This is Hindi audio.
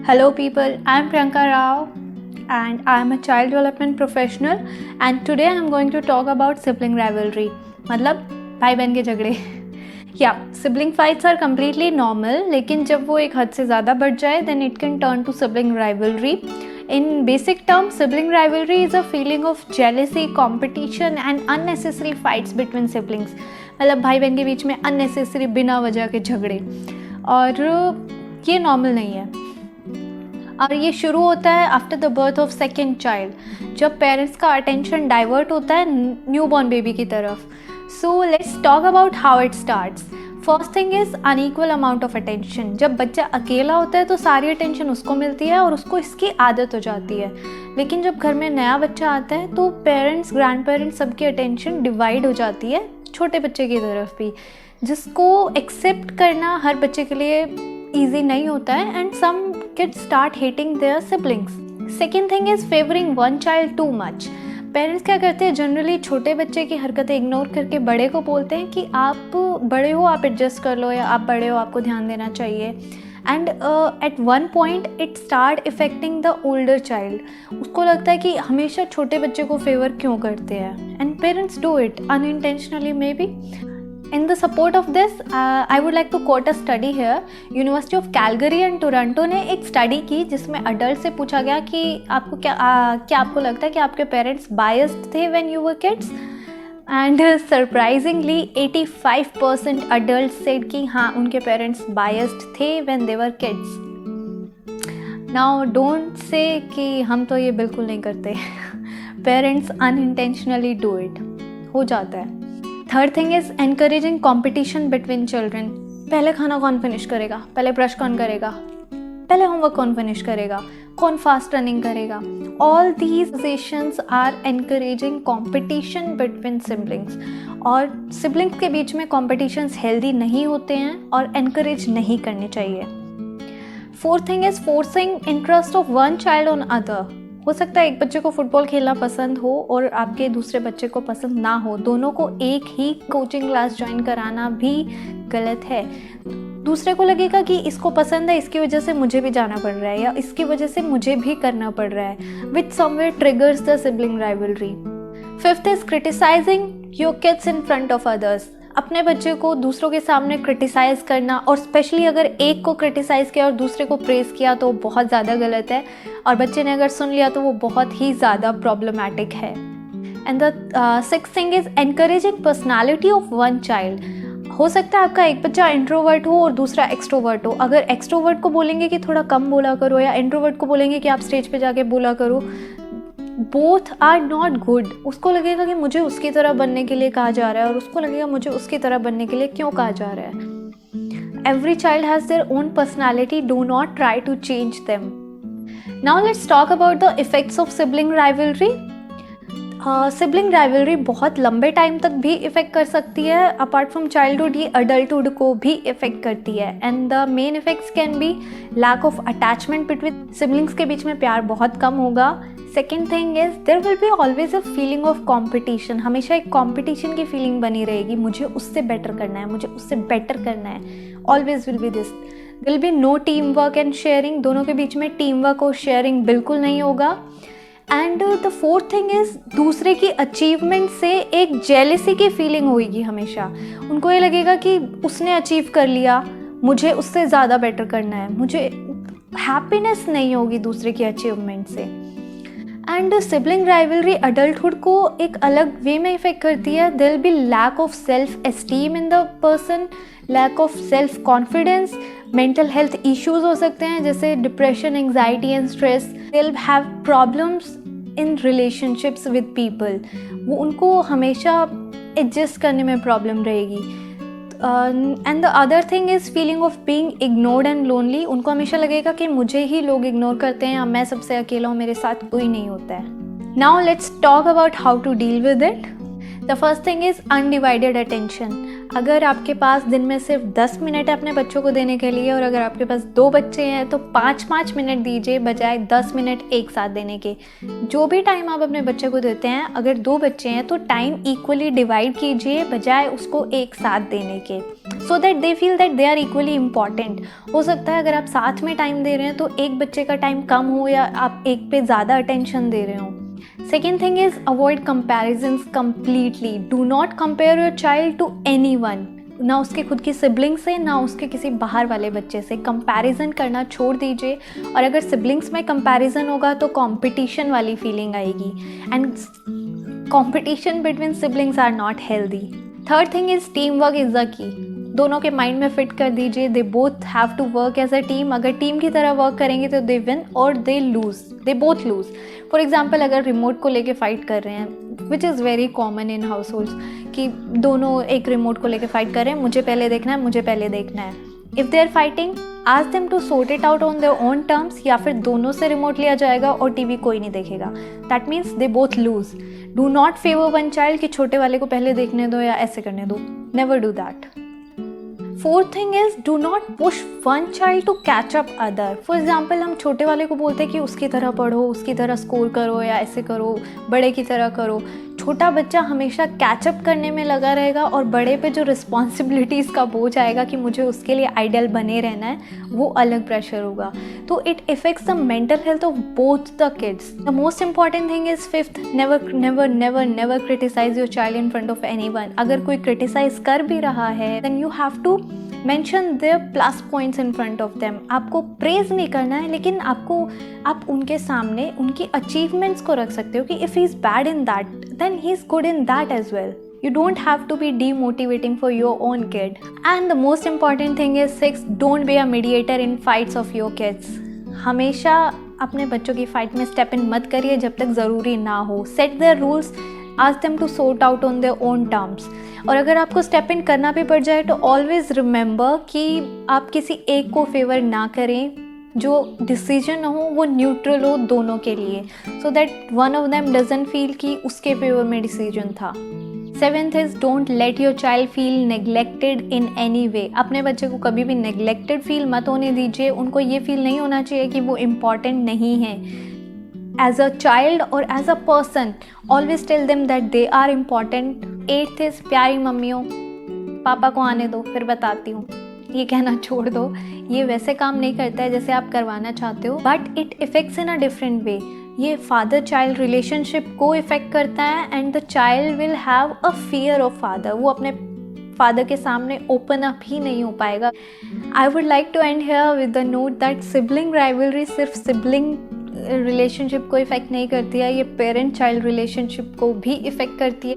Hello people, I am Priyanka Rao and I am a child development professional and today I am going to talk about sibling rivalry. मतलब भाई बहन के झगड़े. Yeah, sibling fights are completely normal, लेकिन जब वो एक हद से ज़्यादा बढ़ जाए then it can turn to sibling rivalry. In basic terms, sibling rivalry is a feeling of jealousy, competition and unnecessary fights between siblings. मतलब भाई बहन के बीच में unnecessary बिना वजह के झगड़े, और ये नॉर्मल नहीं है. और ये शुरू होता है after the birth of second child, जब पेरेंट्स का अटेंशन डाइवर्ट होता है न्यू बॉर्न बेबी की तरफ. So let's talk about how it starts. First thing is unequal amount of attention. जब बच्चा अकेला होता है तो सारी अटेंशन उसको मिलती है और उसको इसकी आदत हो जाती है. लेकिन जब घर में नया बच्चा आता है तो पेरेंट्स, ग्रैंड पेरेंट्स, सबकी अटेंशन डिवाइड हो जाती है छोटे बच्चे की तरफ भी, जिसको एक्सेप्ट करना हर बच्चे के लिए ईजी नहीं होता है. And some kids start hating their siblings. Second thing is favoring one child too much. Parents क्या करते हैं, जनरली छोटे बच्चे की हरकतें इग्नोर करके बड़े को बोलते हैं कि आप बड़े हो, आप एडजस्ट कर लो, या आप बड़े हो, आपको ध्यान देना चाहिए. And at one point it start affecting the older child. उसको लगता है कि हमेशा छोटे बच्चे को फेवर क्यों करते हैं. And parents do it unintentionally may be. In the support of this, I would like to quote a study here. University of Calgary and Toronto ने एक स्टडी की जिसमें अडल्ट से पूछा गया कि आपको क्या आपको लगता है कि आपके पेरेंट्स बायस्ड थे when you were kids? And surprisingly 85% adults said कि हाँ, उनके पेरेंट्स बायस्ड थे when they were kids. Now don't say कि हम तो ये बिल्कुल नहीं करते. Parents unintentionally do it. हो जाता है. Third thing is encouraging competition between children. पहले खाना कौन फिनिश करेगा, पहले ब्रश कौन करेगा, पहले होमवर्क कौन फिनिश करेगा, कौन फास्ट रनिंग करेगा. All these situations are encouraging competition between siblings. और सिबलिंग्स के बीच में कॉम्पिटिशन्स हेल्दी नहीं होते हैं और एनकरेज नहीं करने चाहिए. Fourth thing is forcing interest of one child on other. हो सकता है एक बच्चे को फुटबॉल खेलना पसंद हो और आपके दूसरे बच्चे को पसंद ना हो. दोनों को एक ही कोचिंग क्लास ज्वाइन कराना भी गलत है. दूसरे को लगेगा कि इसको पसंद है, इसकी वजह से मुझे भी जाना पड़ रहा है, या इसकी वजह से मुझे भी करना पड़ रहा है, which somewhere triggers the sibling rivalry. Fifth is criticising your kids in front of others. अपने बच्चे को दूसरों के सामने क्रिटिसाइज़ करना, और स्पेशली अगर एक को क्रिटिसाइज़ किया और दूसरे को प्रेज़ किया तो बहुत ज़्यादा गलत है, और बच्चे ने अगर सुन लिया तो वो बहुत ही ज़्यादा प्रॉब्लमैटिक है. And the sixth thing is encouraging personality of one child. हो सकता है आपका एक बच्चा इंट्रोवर्ट हो और दूसरा एक्सट्रोवर्ट हो. अगर एक्सट्रोवर्ट को बोलेंगे कि थोड़ा कम बोला करो, या इंट्रोवर्ट को बोलेंगे कि आप स्टेज पे जाके बोला करो, बोथ आर नॉट गुड. उसको लगेगा कि मुझे उसकी तरह बनने के लिए कहा जा रहा है, और उसको लगेगा मुझे उसकी तरह बनने के लिए क्यों कहा जा रहा है. Every child has their own personality. Do not try to change them. Now let's talk about the effects of sibling rivalry. Sibling rivalry बहुत लंबे टाइम तक भी इफ़ेक्ट कर सकती है. अपार्ट फ्रॉम चाइल्डहुड ये अडल्टहुड को भी इफ़ेक्ट करती है. And the main effects can be lack of attachment between siblings. के बीच में प्यार बहुत कम होगा. Second thing is there will be always a feeling of competition. हमेशा एक कॉम्पिटिशन की फीलिंग बनी रहेगी. मुझे उससे बेटर करना है, मुझे उससे बेटर करना है. Always will be this. There will be no team work and sharing. दोनों के बीच में टीम वर्क और शेयरिंग बिल्कुल नहीं होगा. And the fourth thing is दूसरे की अचीवमेंट से एक जेलसी की फीलिंग होगी हमेशा. उनको ये लगेगा कि उसने अचीव कर लिया, मुझे उससे ज़्यादा बेटर करना है. मुझे हैप्पीनेस नहीं होगी दूसरे की अचीवमेंट से. एंड सिबलिंग राइवलरी अडल्टहुड को एक अलग वे में इफेक्ट करती है. There will be lack of self esteem in the person, lack of self confidence. Mental health issues हो सकते हैं जैसे depression, anxiety and stress. They will have problems in relationships with people. वो उनको हमेशा एडजस्ट करने में प्रॉब्लम रहेगी. And the other thing is feeling of being ignored and lonely. उनको हमेशा लगेगा कि मुझे ही लोग इग्नोर करते हैं, या मैं सबसे अकेला हूँ, मेरे साथ कोई नहीं होता है. Now let's talk about how to deal with it. The first thing is undivided attention. अगर आपके पास दिन में सिर्फ 10 मिनट है अपने बच्चों को देने के लिए, और अगर आपके पास 2 बच्चे हैं तो 5-5 मिनट दीजिए बजाय 10 मिनट एक साथ देने के। जो भी टाइम आप अपने बच्चे को देते हैं, अगर 2 बच्चे हैं तो टाइम इक्वली डिवाइड कीजिए बजाय उसको एक साथ देने के, so that they feel that they are equally important. हो सकता है अगर आप साथ में टाइम दे रहे हैं तो एक बच्चे का टाइम कम हो या आप एक पे ज़्यादा अटेंशन दे रहे हो। Second thing is avoid comparisons completely. Do not compare your child to anyone. ना उसके खुद की सिबलिंग से, ना उसके किसी बाहर वाले बच्चे से। कंपैरिजन करना छोड़ दीजिए, और अगर सिबलिंग्स में कंपैरिजन होगा तो कंपटीशन वाली फीलिंग आएगी, and competition between siblings are not healthy. Third thing is team work is the key. दोनों के माइंड में फिट कर दीजिए, they both have to work as a team. अगर टीम की तरह वर्क करेंगे तो दे विन और they lose, they both lose. For example, अगर रिमोट को लेके फाइट कर रहे हैं, which is very common in households, कि दोनों एक रिमोट को लेके फाइट कर रहे हैं, मुझे पहले देखना है, मुझे पहले देखना है। If they are fighting, ask them to sort it out on their own terms, या फिर दोनों से रिमोट लिया जाएगा और टीवी कोई नहीं देखेगा। That means they both lose. Do not favour one child कि छोटे वाले को पहले देखने दो या ऐसे करने दो, never do that. Fourth thing is do not push one child to catch up other. For example, हम छोटे वाले को बोलते हैं कि उसकी तरह पढ़ो, उसकी तरह स्कोर करो, या ऐसे करो, बड़े की तरह करो। छोटा बच्चा हमेशा कैचअप करने में लगा रहेगा, और बड़े पे जो रिस्पॉन्सिबिलिटीज़ का बोझ आएगा कि मुझे उसके लिए आइडियल बने रहना है, वो अलग प्रेशर होगा। तो it affects the mental health of both the kids. The most important thing is fifth, never never never never criticise your child in front of anyone. अगर कोई क्रिटिसाइज कर भी रहा है, then you have to mention their plus points in front of them. आपको प्रेज नहीं करना है, लेकिन आप उनके सामने उनकी अचीवमेंट्स को रख सकते हो कि if he is bad in that, then he is good in that as well. You don't have to be demotivating for your own kid. And the most important thing is 6, don't be a mediator in fights of your kids. हमेशा अपने बच्चों की फाइट में स्टेप इन मत करिए जब तक ज़रूरी ना हो। Set their rules, ask them to sort out on their own terms. और अगर आपको स्टेप इन करना भी पड़ जाए तो ऑलवेज रिमेंबर कि आप किसी एक को फेवर ना करें, जो डिसीजन हो वो न्यूट्रल हो दोनों के लिए, so that one of them doesn't feel कि उसके फेवर में डिसीजन था। 7th is don't let your child feel neglected in any way. अपने बच्चे को कभी भी नेग्लेक्टेड फील मत होने दीजिए। उनको ये फील नहीं होना चाहिए कि वो इम्पॉर्टेंट नहीं है। एज अ चाइल्ड और as a person, always tell them that they are important. 8th is प्यारी मम्मियों, पापा को आने दो फिर बताती हूँ, ये कहना छोड़ दो। ये वैसे काम नहीं करता है जैसे आप करवाना चाहते हो, but it effects in a different way. ये फादर चाइल्ड रिलेशनशिप को इफेक्ट करता है, and the child will have a fear of father. वो अपने फादर के सामने ओपन अप ही नहीं हो पाएगा। I would like to end here with the note that sibling rivalry सिर्फ सिबलिंग रिलेशनशिप को इफेक्ट नहीं करती है, ये पेरेंट चाइल्ड रिलेशनशिप को भी इफेक्ट करती है।